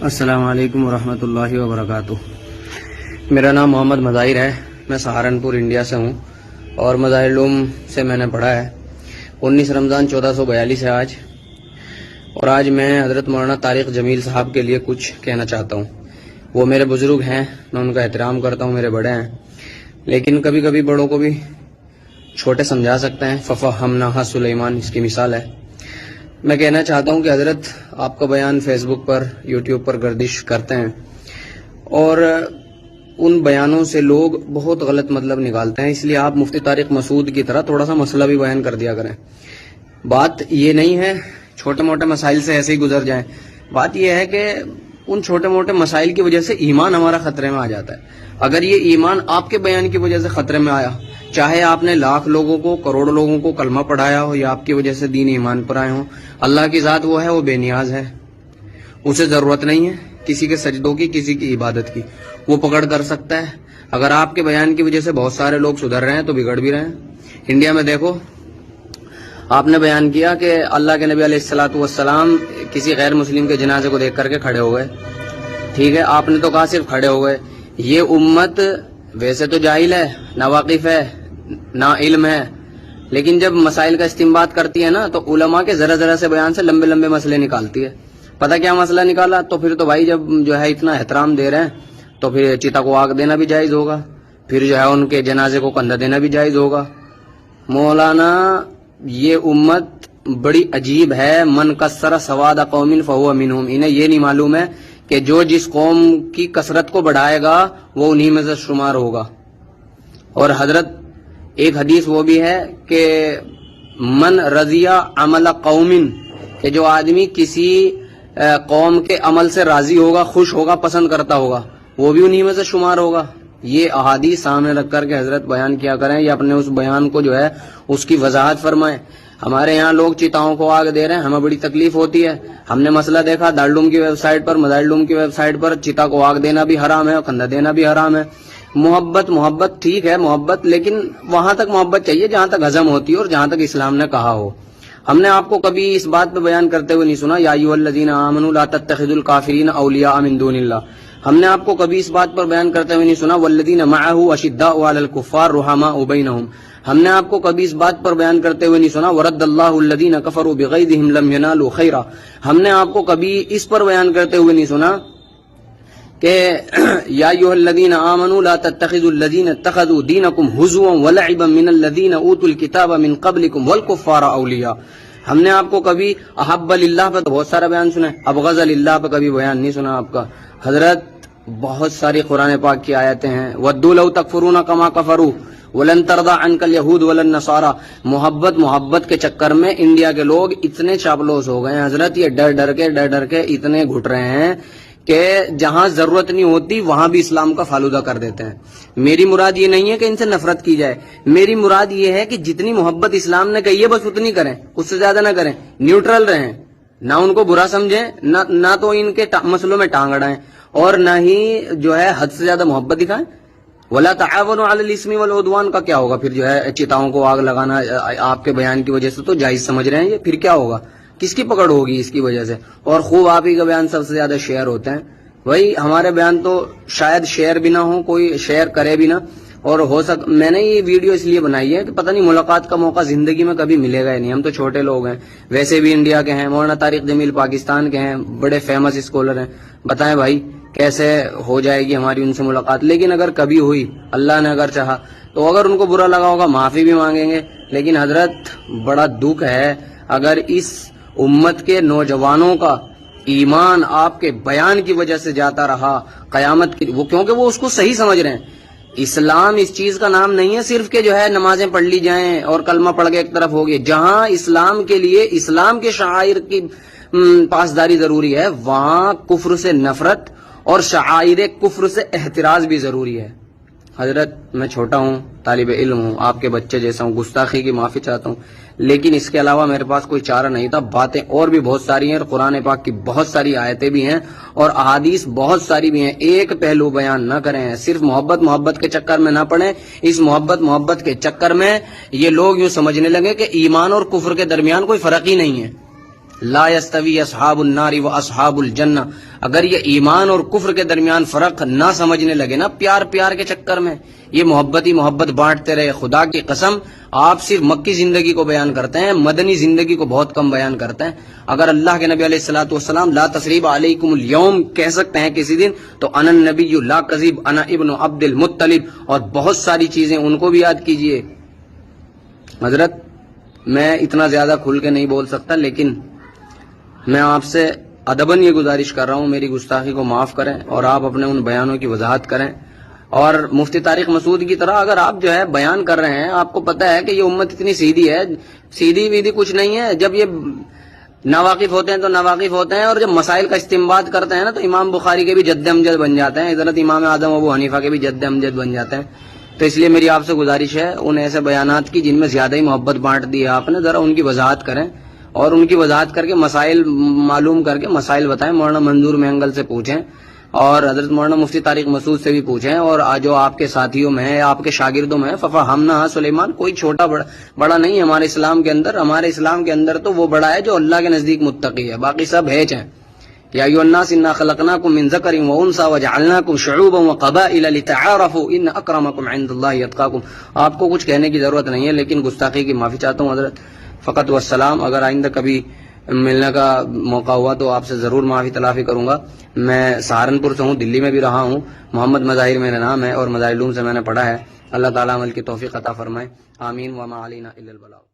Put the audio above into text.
السلام علیکم ورحمۃ اللہ وبرکاتہ۔ میرا نام محمد مظاہر ہے، میں سہارنپور انڈیا سے ہوں اور مظاہر علوم سے میں نے پڑھا ہے۔ 19 رمضان 1442 ہے آج، اور آج میں حضرت مولانا طارق جمیل صاحب کے لیے کچھ کہنا چاہتا ہوں۔ وہ میرے بزرگ ہیں، میں ان کا احترام کرتا ہوں، میرے بڑے ہیں، لیکن کبھی کبھی بڑوں کو بھی چھوٹے سمجھا سکتے ہیں۔ ففہمناہا سلیمان اس کی مثال ہے۔ میں کہنا چاہتا ہوں کہ حضرت آپ کا بیان فیس بک پر، یوٹیوب پر گردش کرتے ہیں، اور ان بیانوں سے لوگ بہت غلط مطلب نکالتے ہیں، اس لیے آپ مفتی طارق مسعود کی طرح تھوڑا سا مسئلہ بھی بیان کر دیا کریں۔ بات یہ نہیں ہے چھوٹے موٹے مسائل سے ایسے ہی گزر جائیں، بات یہ ہے کہ ان چھوٹے موٹے مسائل کی وجہ سے ایمان ہمارا خطرے میں آ جاتا ہے۔ اگر یہ ایمان آپ کے بیان کی وجہ سے خطرے میں آیا، چاہے آپ نے لاکھ لوگوں کو، کروڑوں لوگوں کو کلمہ پڑھایا ہو، یا آپ کی وجہ سے دین ایمان پر آئے ہوں، اللہ کی ذات وہ ہے، وہ بے نیاز ہے، اسے ضرورت نہیں ہے کسی کے سجدوں کی، کسی کی عبادت کی، وہ پکڑ کر سکتا ہے۔ اگر آپ کے بیان کی وجہ سے بہت سارے لوگ سدھر رہے ہیں تو بگڑ بھی رہے ہیں۔ انڈیا میں دیکھو، آپ نے بیان کیا کہ اللہ کے نبی علیہ الصلوۃ والسلام کسی غیر مسلم کے جنازے کو دیکھ کر کے کھڑے ہو گئے، ٹھیک ہے، آپ نے تو کہا صرف کھڑے ہو گئے۔ یہ امت ویسے تو جاہل ہے، ناواقف ہے، نا علم ہے، لیکن جب مسائل کا استنباط کرتی ہے نا تو علماء کے ذرا ذرا سے بیان سے لمبے لمبے مسئلے نکالتی ہے۔ پتہ کیا مسئلہ نکالا؟ تو پھر تو بھائی جب جو ہے اتنا احترام دے رہے ہیں تو پھر چتا کو آگ دینا بھی جائز ہوگا، پھر جو ہے ان کے جنازے کو کندھا دینا بھی جائز ہوگا۔ مولانا، یہ امت بڑی عجیب ہے، من کثر سواد قوم فہو منہم، انہیں یہ نہیں معلوم ہے کہ جو جس قوم کی کثرت کو بڑھائے گا وہ انہی میں سے شمار ہوگا۔ اور حضرت ایک حدیث وہ بھی ہے کہ من رضی عمل قوم، کہ جو آدمی کسی قوم کے عمل سے راضی ہوگا، خوش ہوگا، پسند کرتا ہوگا، وہ بھی انہی میں سے شمار ہوگا۔ یہ احادیث سامنے رکھ کر کے حضرت بیان کیا کریں، یا اپنے اس بیان کو جو ہے اس کی وضاحت فرمائیں۔ ہمارے یہاں لوگ چتاؤں کو آگ دے رہے ہیں، ہمیں بڑی تکلیف ہوتی ہے۔ ہم نے مسئلہ دیکھا دارالعلوم کی ویب سائٹ پر، مظاہرالعلوم کی ویب سائٹ پر، چتا کو آگ دینا بھی حرام ہے اور کندھا دینا بھی حرام ہے۔ محبت ٹھیک ہے، محبت، لیکن وہاں تک محبت چاہیے جہاں تک ہضم ہوتی ہے اور جہاں تک اسلام نے کہا ہو۔ ہم نے آپ کو کبھی اس بات پہ بیان کرتے ہوئے نہیں سنا یا ایھا الذین آمنوا لا تتخذوا الکافرین اولیاء من دون اللہ۔ ہم نے آپ کو کبھی اس بات پر بیان کرتے ہوئے نہیں سنا والذین معہ اشداء علی الکفار رحماء بینہم۔ ہم نے آپ کو کبھی اس بات پر بیان کرتے ہوئے نہیں سنا ورد اللہ الذین کفروا بغیظہم لم ینالوا خیرا۔ ہم نے آپ کو کبھی اس پر بیان کرتے ہوئے نہیں سنا کہ یا ایھا الذین آمنوا لا تتخذوا الذین اتخذوا دینکم ہزوا ولعبا من الذین اوتوا الکتاب من قبلکم والکفار اولیاء۔ ہم نے آپ کو کبھی احب للہ پہ بہت سارا بیان سنا ہے، ابغض للہ پہ کبھی بیان نہیں سنا آپ کا۔ حضرت بہت ساری قرآن پاک کی آیتیں ہیں، ودوا لو تکفرون کما کفروا ولن ترضى عنك اليهود ولا النصارى۔ محبت کے چکر میں انڈیا کے لوگ اتنے چاپلوس ہو گئے ہیں حضرت، یہ ڈر ڈر کے اتنے گھٹ رہے ہیں کہ جہاں ضرورت نہیں ہوتی وہاں بھی اسلام کا فالودہ کر دیتے ہیں۔ میری مراد یہ نہیں ہے کہ ان سے نفرت کی جائے، میری مراد یہ ہے کہ جتنی محبت اسلام نے کہی ہے بس اتنی کریں، اس سے زیادہ نہ کریں، نیوٹرل رہیں، نہ ان کو برا سمجھیں، نہ تو ان کے مسئلوں میں ٹانگ اڑائیں، اور نہ ہی جو ہے حد سے زیادہ محبت دکھائیں۔ ولا تعاونوا علی الاسم والعدوان کا کیا ہوگا پھر؟ جو ہے چتاؤں کو آگ لگانا آپ کے بیان کی وجہ سے تو جائز سمجھ رہے ہیں، یہ پھر کیا ہوگا؟ کس کی پکڑ ہوگی اس کی وجہ سے؟ اور خوب آپ ہی کا بیان سب سے زیادہ شیئر ہوتے ہیں۔ وہی ہمارے بیان تو شاید شیئر بھی نہ ہو، کوئی شیئر کرے بھی نہ، اور میں نے یہ ویڈیو اس لیے بنائی ہے کہ پتہ نہیں ملاقات کا موقع زندگی میں کبھی ملے گا یا نہیں، ہم تو چھوٹے لوگ ہیں، ویسے بھی انڈیا کے ہیں، مولانا طارق جمیل پاکستان کے ہیں، بڑے فیمس اسکالر ہیں، بتائیں بھائی کیسے ہو جائے گی ہماری ان سے ملاقات؟ لیکن اگر کبھی ہوئی، اللہ نے اگر چاہا تو، اگر ان کو برا لگا ہوگا معافی بھی مانگیں گے۔ لیکن حضرت بڑا دکھ ہے اگر اس امت کے نوجوانوں کا ایمان آپ کے بیان کی وجہ سے جاتا رہا قیامت کی، وہ کیونکہ وہ اس کو صحیح سمجھ رہے ہیں۔ اسلام اس چیز کا نام نہیں ہے صرف کہ جو ہے نمازیں پڑھ لی جائیں اور کلمہ پڑھ کے ایک طرف ہوگی۔ جہاں اسلام کے لیے اسلام کے شعائر کی پاسداری ضروری ہے، وہاں کفر سے نفرت اور شعائر کفر سے احتراز بھی ضروری ہے۔ حضرت میں چھوٹا ہوں، طالب علم ہوں، آپ کے بچے جیسا ہوں، گستاخی کی معافی چاہتا ہوں، لیکن اس کے علاوہ میرے پاس کوئی چارہ نہیں تھا۔ باتیں اور بھی بہت ساری ہیں، اور قرآن پاک کی بہت ساری آیتیں بھی ہیں اور احادیث بہت ساری بھی ہیں۔ ایک پہلو بیان نہ کریں، صرف محبت کے چکر میں نہ پڑیں۔ اس محبت کے چکر میں یہ لوگ یوں سمجھنے لگے کہ ایمان اور کفر کے درمیان کوئی فرق ہی نہیں ہے۔ لا یستوی اصحاب النار و اصحاب الجنہ. اگر یہ ایمان اور کفر کے درمیان فرق نہ سمجھنے لگے نا پیار پیار کے چکر میں، یہ محبت ہی محبت بانٹتے رہے، خدا کی قسم آپ صرف مکی زندگی کو بیان کرتے ہیں، مدنی زندگی کو بہت کم بیان کرتے ہیں. اگر اللہ کے نبی علیہ الصلوۃ والسلام لا تثریب علیکم اليوم کہہ سکتے ہیں کسی دن، تو انا النبی لا کذب انا ابن عبد المطلب، اور بہت ساری چیزیں ان کو بھی یاد کیجئے. حضرت میں اتنا زیادہ کھل کے نہیں بول سکتا، لیکن میں آپ سے ادباً یہ گزارش کر رہا ہوں میری گستاخی کو معاف کریں اور آپ اپنے ان بیانوں کی وضاحت کریں. اور مفتی طارق مسعود کی طرح اگر آپ جو ہے بیان کر رہے ہیں، آپ کو پتہ ہے کہ یہ امت اتنی سیدھی ہے، سیدھی ویدھی کچھ نہیں ہے. جب یہ ناواقف ہوتے ہیں تو ناواقف ہوتے ہیں، اور جب مسائل کا استنباط کرتے ہیں نا تو امام بخاری کے بھی جد امجد بن جاتے ہیں، حضرت امام اعظم ابو حنیفہ کے بھی جد امجد بن جاتے ہیں. تو اس لیے میری آپ سے گزارش ہے ان ایسے بیانات کی جن میں زیادہ ہی محبت بانٹ دی ہے آپ نے، ذرا ان کی وضاحت کریں اور ان کی وضاحت کر کے مسائل معلوم کر کے مسائل بتائیں. مولانا منظور مینگل سے پوچھیں اور حضرت مولانا مفتی طارق مسعود سے بھی پوچھیں، اور جو آپ کے ساتھیوں میں ہیں، آپ کے شاگردوں میں ہیں. ففہمنا سلیمان کوئی چھوٹا بڑا نہیں ہے ہمارے اسلام کے اندر. ہمارے اسلام کے اندر تو وہ بڑا ہے جو اللہ کے نزدیک متقی ہے، باقی سب ہیچ ہیں. یا ایھا الناس انا خلقناکم من ذکر و انثی وجعلناکم شعوبا وقبائل لتعارفوا ان اکرمکم عند اللہ اتقاکم. آپ کو کچھ کہنے کی ضرورت نہیں ہے، لیکن گستاخی کی معافی چاہتا ہوں حضرت. فقط والسلام. اگر آئندہ کبھی ملنے کا موقع ہوا تو آپ سے ضرور معافی تلافی کروں گا. میں سہارنپور سے ہوں، دلی میں بھی رہا ہوں. محمد مظاہر میرا نام ہے اور مظاہر علوم سے میں نے پڑھا ہے. اللہ تعالیٰ عمل کی توفیق عطا فرمائے. آمین. وما علینا الا البلاغ.